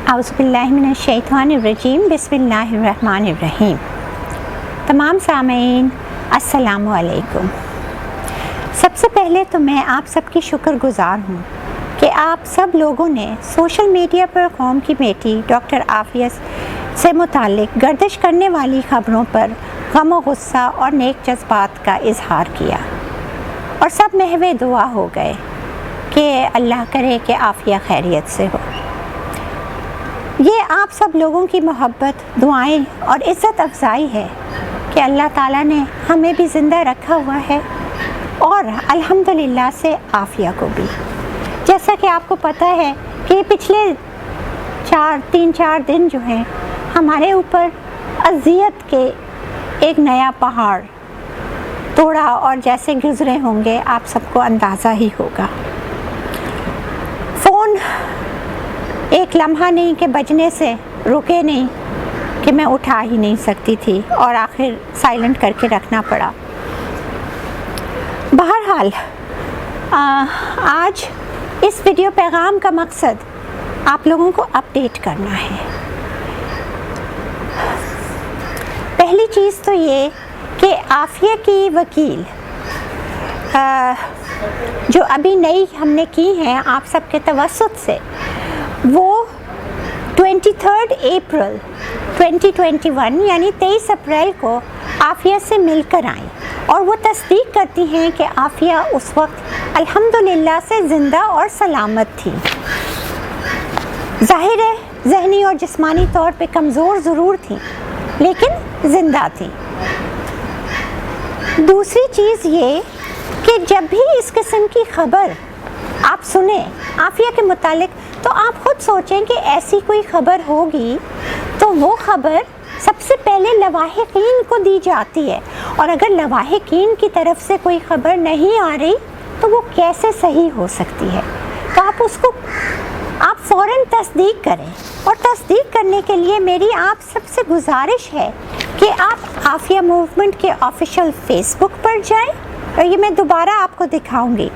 اعوذ باللہ من الشیطان الرجیم بسم اللہ الرحمن الرحیم۔ تمام سامعین السلام علیکم۔ سب سے پہلے تو میں آپ سب کی شکر گزار ہوں کہ آپ سب لوگوں نے سوشل میڈیا پر قوم کی بیٹی ڈاکٹر عافیہ سے متعلق گردش کرنے والی خبروں پر غم و غصہ اور نیک جذبات کا اظہار کیا، اور سب محو دعا ہو گئے کہ اللہ کرے کہ عافیہ خیریت سے ہو۔ یہ آپ سب لوگوں کی محبت، دعائیں اور عزت افزائی ہے کہ اللہ تعالیٰ نے ہمیں بھی زندہ رکھا ہوا ہے اور الحمدللہ سے عافیہ کو بھی۔ جیسا کہ آپ کو پتہ ہے کہ پچھلے تین چار دن جو ہیں ہمارے اوپر اذیت کے ایک نیا پہاڑ توڑا، اور جیسے گزرے ہوں گے آپ سب کو اندازہ ہی ہوگا۔ فون ایک لمحہ نہیں کہ بجنے سے رکے نہیں کہ میں اٹھا ہی نہیں سکتی تھی، اور آخر سائلنٹ کر کے رکھنا پڑا۔ بہرحال آج اس ویڈیو پیغام کا مقصد آپ لوگوں کو اپڈیٹ کرنا ہے۔ پہلی چیز تو یہ کہ عافیہ کی وکیل جو ابھی نئی ہم نے کی ہیں آپ سب کے توسط سے، وہ 23 اپریل 2021 یعنی 23 اپریل کو عافیہ سے مل کر آئیں، اور وہ تصدیق کرتی ہیں کہ عافیہ اس وقت الحمدللہ سے زندہ اور سلامت تھی۔ ظاہر ہے ذہنی اور جسمانی طور پہ کمزور ضرور تھیں، لیکن زندہ تھیں۔ دوسری چیز یہ کہ جب بھی اس قسم کی خبر آپ سنیں عافیہ کے متعلق، تو آپ خود سوچیں کہ ایسی کوئی خبر ہوگی تو وہ خبر سب سے پہلے لواحقین کو دی جاتی ہے، اور اگر لواحقین کی طرف سے کوئی خبر نہیں آ رہی تو وہ کیسے صحیح ہو سکتی ہے؟ تو آپ فوراً تصدیق کریں، اور تصدیق کرنے کے لیے میری آپ سب سے گزارش ہے کہ آپ عافیہ موومنٹ کے آفیشیل فیس بک پر جائیں، اور یہ میں دوبارہ آپ کو دکھاؤں گی۔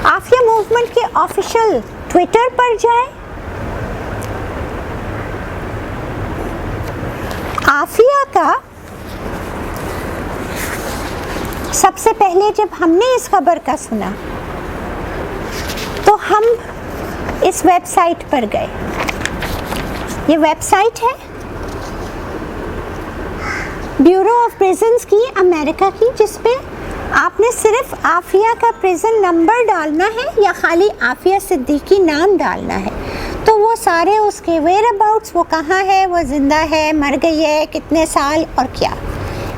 عافیہ موومنٹ کے آفیشیل ٹویٹر پر جائیں۔ عافیہ کا سب سے پہلے جب ہم نے اس خبر کا سنا تو ہم اس ویب سائٹ پر گئے۔ یہ ویب سائٹ ہے بیورو آف پریزنز کی، امریکہ کی، جس پہ آپ نے صرف عافیہ کا پریزن نمبر ڈالنا ہے یا خالی عافیہ صدیقی نام ڈالنا ہے، تو وہ سارے اس کے ویئر اباؤٹس، وہ کہاں ہے، وہ زندہ ہے، مر گئی ہے، کتنے سال اور کیا۔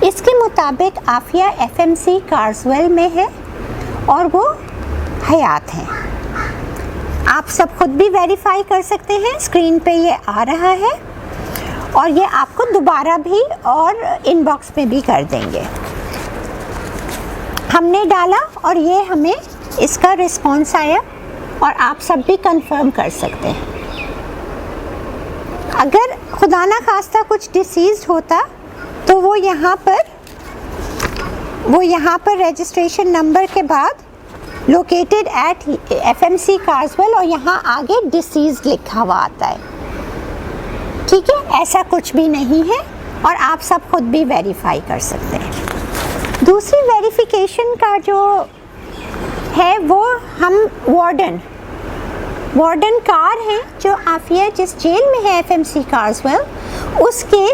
اس کے مطابق عافیہ FMC کارزویل میں ہے اور وہ حیات ہیں۔ آپ سب خود بھی ویریفائی کر سکتے ہیں، اسکرین پہ یہ آ رہا ہے، اور یہ آپ کو دوبارہ بھی اور ان باکس میں بھی کر دیں گے۔ ہم نے ڈالا اور یہ ہمیں اس کا رسپانس آیا، اور آپ سب بھی کنفرم کر سکتے ہیں۔ اگر خدا نہ خواستہ کچھ ڈیسیزڈ ہوتا تو وہ یہاں پر رجسٹریشن نمبر کے بعد لوکیٹڈ ایٹ FMC کارزویل، اور یہاں آگے ڈیسیزڈ لکھا ہوا آتا ہے۔ ٹھیک ہے، ایسا کچھ بھی نہیں ہے، اور آپ سب خود بھی ویریفائی کر سکتے ہیں۔ دوسری ویریفیکیشن کا جو ہے وہ ہم وارڈن کار ہیں جو عافیہ جس جیل میں ہے FMC کارزویل، اس کے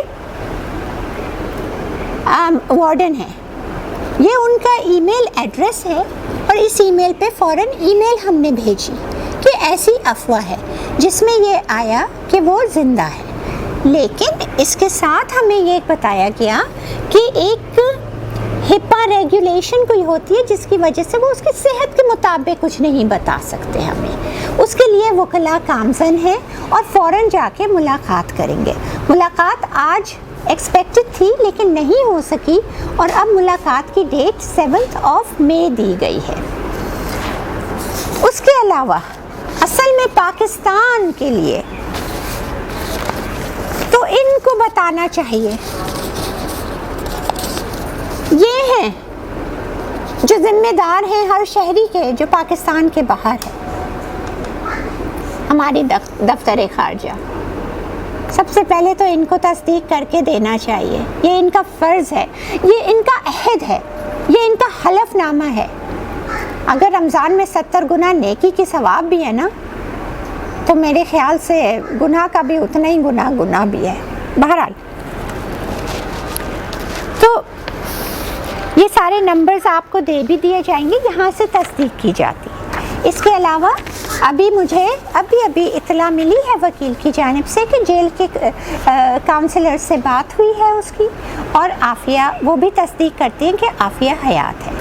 وارڈن ہیں۔ یہ ان کا ای میل ایڈریس ہے، اور اس ای میل پہ فوراً ای میل ہم نے بھیجی کہ ایسی افواہ ہے جس میں یہ آیا کہ وہ زندہ ہے، لیکن اس کے ساتھ ہمیں یہ بتایا گیا کہ ایک ہپا ریگولیشن کوئی ہوتی ہے جس کی وجہ سے وہ اس کی صحت کے مطابق کچھ نہیں بتا سکتے ہمیں۔ اس کے لیے وکلاء گامزن ہیں اور فوراً جا کے ملاقات کریں گے۔ ملاقات آج ایکسپیکٹڈ تھی لیکن نہیں ہو سکی، اور اب ملاقات کی ڈیٹ 7 مئی دی گئی ہے۔ اس کے علاوہ اصل میں پاکستان کے لیے تو ان کو بتانا چاہیے، یہ ہیں جو ذمہ دار ہیں ہر شہری کے جو پاکستان کے باہر ہے، ہماری دفتر خارجہ۔ سب سے پہلے تو ان کو تصدیق کر کے دینا چاہیے. یہ ان کا فرض ہے, یہ ان کا عہد ہے, یہ ان کا حلف نامہ ہے. اگر رمضان میں 70 گنا نیکی کی ثواب بھی ہے نا, تو میرے خیال سے گناہ کا بھی اتنا ہی گناہ بھی ہے. بہرحال تو یہ سارے نمبرز آپ کو دے بھی دیے جائیں گے, یہاں سے تصدیق کی جاتی ہے. اس کے علاوہ ابھی مجھے ابھی اطلاع ملی ہے وکیل کی جانب سے کہ جیل کے کاؤنسلر سے بات ہوئی ہے اس کی, اور عافیہ وہ بھی تصدیق کرتے ہیں کہ عافیہ حیات ہے.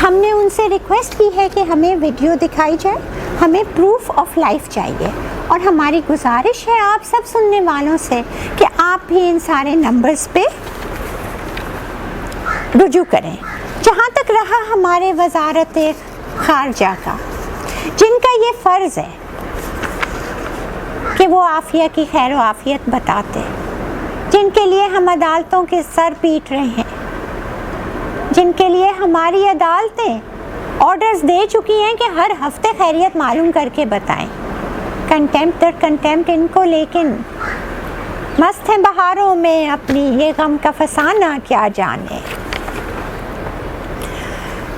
ہم نے ان سے ریکویسٹ کی ہے کہ ہمیں ویڈیو دکھائی جائے, ہمیں پروف آف لائف چاہیے, اور ہماری گزارش ہے آپ سب سننے والوں سے کہ آپ بھی ان سارے نمبرز پہ رجوع کریں. جہاں تک رہا ہمارے وزارت خارجہ کا, جن کا یہ فرض ہے کہ وہ عافیہ کی خیر و عافیت بتاتے, جن کے لیے ہم عدالتوں کے سر پیٹ رہے ہیں, جن کے لیے ہماری عدالتیں آرڈرز دے چکی ہیں کہ ہر ہفتے خیریت معلوم کر کے بتائیں. کنٹیمپٹ در کنٹیمپٹ ان کو, لیکن مست ہیں بہاروں میں اپنی یہ غم کا فسانہ کیا جانے.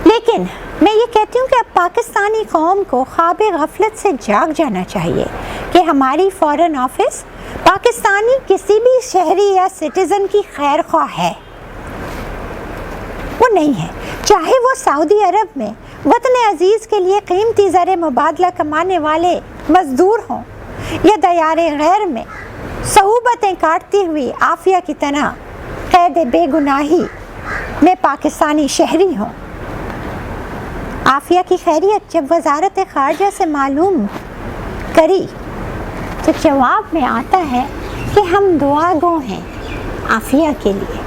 لیکن میں یہ کہتی ہوں کہ اب پاکستانی قوم کو خواب غفلت سے جاگ جانا چاہیے کہ ہماری فارن آفس پاکستانی کسی بھی شہری یا سٹیزن کی خیر خواہ ہے. وہ نہیں ہے, چاہے وہ سعودی عرب میں وطن عزیز کے لیے قیمتی زر مبادلہ کمانے والے مزدور ہوں, یا دیار غیر میں صعوبتیں کاٹتی ہوئی عافیہ کی طرح قید بے گناہی میں پاکستانی شہری ہوں. عافیہ کی خیریت جب وزارت خارجہ سے معلوم کری تو جواب میں آتا ہے کہ ہم دعا گو ہیں عافیہ کے لیے.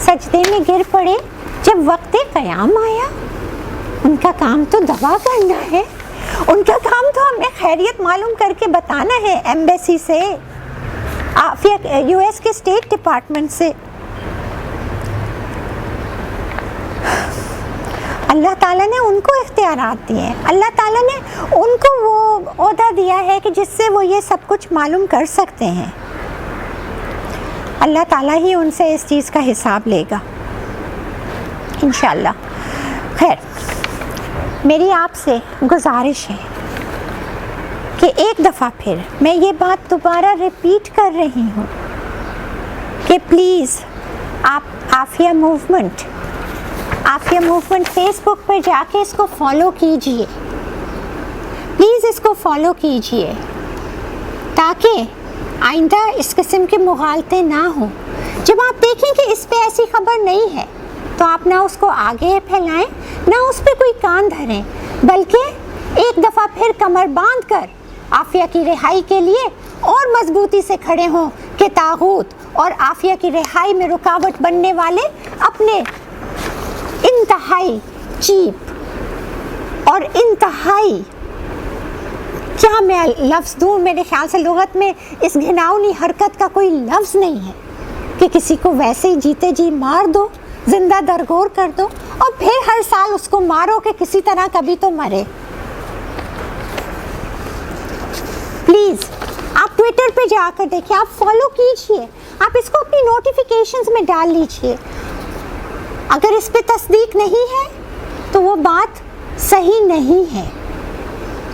سجدے میں گر پڑے جب وقت قیام آیا. ان کا کام تو دعا کرنا ہے, ان کا کام تو ہمیں خیریت معلوم کر کے بتانا ہے ایمبیسی سے, عافیہ یو ایس کے اسٹیٹ ڈپارٹمنٹ سے. اللہ تعالیٰ نے ان کو اختیارات دیے ہیں, اللہ تعالیٰ نے ان کو وہ عہدہ دیا ہے کہ جس سے وہ یہ سب کچھ معلوم کر سکتے ہیں. اللہ تعالیٰ ہی ان سے اس چیز کا حساب لے گا انشاءاللہ. خیر, میری آپ سے گزارش ہے کہ ایک دفعہ پھر میں یہ بات دوبارہ ریپیٹ کر رہی ہوں کہ پلیز آپ عافیہ موومنٹ فیس بک پر جا کے اس کو فالو کیجئے, پلیز اس کو فالو کیجئے, تاکہ آئندہ اس قسم کے مغالطے نہ ہوں. جب آپ دیکھیں کہ اس پہ ایسی خبر نہیں ہے تو آپ نہ اس کو آگے پھیلائیں, نہ اس پہ کوئی کان دھریں, بلکہ ایک دفعہ پھر کمر باندھ کر عافیہ کی رہائی کے لیے اور مضبوطی سے کھڑے ہوں کہ طاغوت اور عافیہ کی رہائی میں رکاوٹ بننے والے اپنے انتہائی چیپ اور انتہائی, کیا میں لفظ دوں, میرے خیال سے لغت میں اس گھناؤنی حرکت کا کوئی لفظ نہیں ہے کہ کسی کو ویسے ہی جیتے جی مار دو, زندہ درگور کر دو, اور پھر ہر سال اس کو مارو کہ کسی طرح کبھی تو مرے. پلیز آپ ٹویٹر پہ جا کر دیکھیں, آپ فالو کیجئے, آپ اس کو اپنی نوٹیفیکیشنز میں ڈال لیجئے. اگر اس پہ تصدیق نہیں ہے تو وہ بات صحیح نہیں ہے.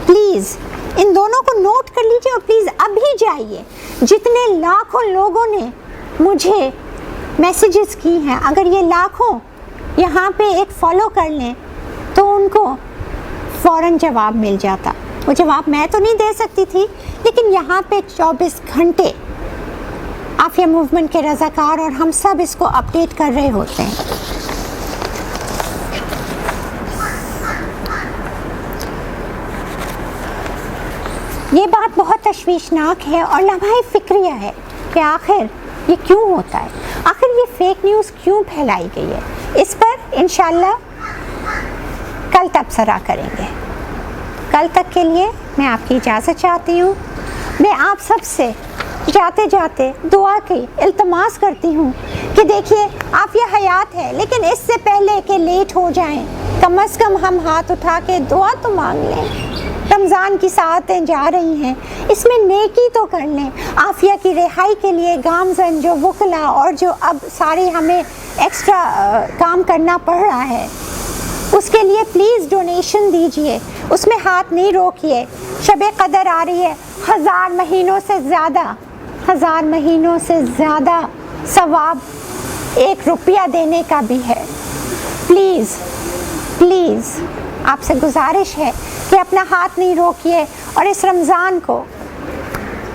پلیز ان دونوں کو نوٹ کر لیجئے, اور پلیز ابھی جائیے. جتنے لاکھوں لوگوں نے مجھے میسیجز کی ہیں, اگر یہ لاکھوں یہاں پہ ایک فالو کر لیں تو ان کو فوراً جواب مل جاتا. وہ جواب میں تو نہیں دے سکتی تھی, لیکن یہاں پہ 24 گھنٹے عافیہ موومنٹ کے رضاکار اور ہم سب اس کو اپڈیٹ کر رہے ہوتے ہیں. یہ بات بہت تشویشناک ہے اور لمحہ فکریہ ہے کہ آخر یہ کیوں ہوتا ہے, آخر یہ فیک نیوز کیوں پھیلائی گئی ہے. اس پر انشاءاللہ کل تبصرہ کریں گے. کل تک کے لیے میں آپ کی اجازت چاہتی ہوں. میں آپ سب سے جاتے جاتے دعا کی التماس کرتی ہوں کہ دیکھیے عافیہ حیات ہے, لیکن اس سے پہلے کہ لیٹ ہو جائیں کم از کم ہم ہاتھ اٹھا کے دعا تو مانگ لیں. رمضان کی ساعتیں جا رہی ہیں, اس میں نیکی تو کر لیں. عافیہ کی رہائی کے لیے گامزن جو وکلا اور جو اب سارے ہمیں ایکسٹرا کام کرنا پڑ رہا ہے اس کے لیے پلیز ڈونیشن دیجئے، اس میں ہاتھ نہیں روکیے. شب قدر آ رہی ہے، 1000 مہینوں سے زیادہ ثواب 1 روپیہ دینے کا بھی ہے. پلیز آپ سے گزارش ہے کہ اپنا ہاتھ نہیں روکیے اور اس رمضان کو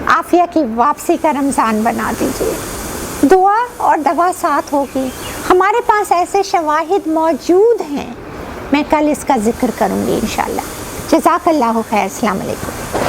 عافیہ کی واپسی کا رمضان بنا دیجیے. دعا اور دوا ساتھ ہوگی. ہمارے پاس ایسے شواہد موجود ہیں، میں کل اس کا ذکر کروں گی انشاءاللہ. جزاک اللہ خیر. السلام علیکم.